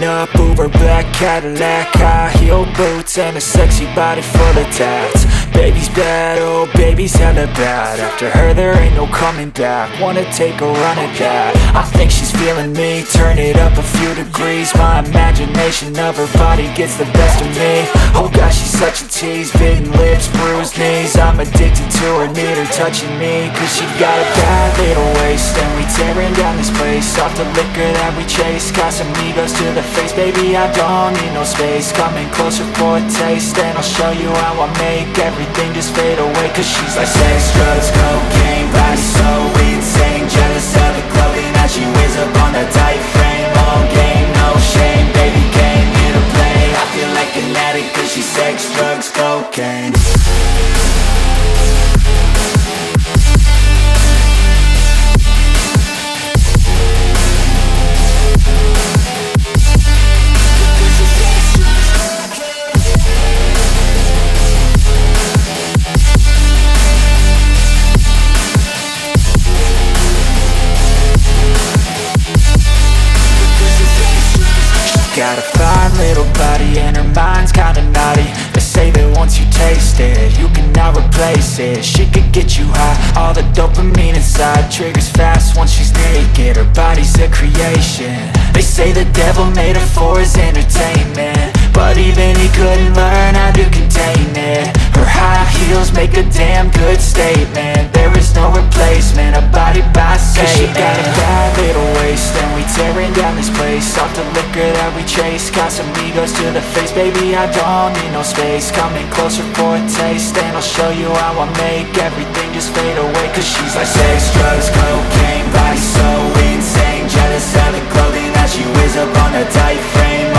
up, Uber black Cadillac, high heel boots, and a sexy body full of tats. Baby's bad, oh baby's hella bad. After her there ain't no coming back. Wanna take a run at that. I think she's feeling me, turn it up a few degrees. My imagination of her body gets the best of me. Oh gosh, she's such a tease, bitten lips, bruised knees. I'm addicted to her, need her touching me, cause she got a bad little waist. And we tearing down this place, off the liquor that we chase. Got some egos to the face, baby I don't need no space. Coming closer for a taste, and I'll show you how I make everything just fade away. Cause she's like sex, drugs, cocaine, body so insane. Jealous of the clothing that she wears up on that tight frame. All game, no shame, baby came here to play. I feel like an addict cause she's sex, drugs, cocaine. Got a fine little body and her mind's kinda naughty. They say that once you taste it, you cannot replace it. She could get you high, all the dopamine inside triggers fast once she's naked. Her body's a creation. They say the devil made her for his entertainment, but even he couldn't learn how to contain it. Her high heels make a damn good statement. There is no replacement, a body by Satan. Cause she got a bad little waist, and we tearing down this place. Off the liquor that we chase, got some egos to the face. Baby, I don't need no space. Coming closer for a taste, and I'll show you how I make everything just fade away. Cause she's like sex, drugs, cocaine, body so insane. Jealous of the clothing that she wears up on a tight frame.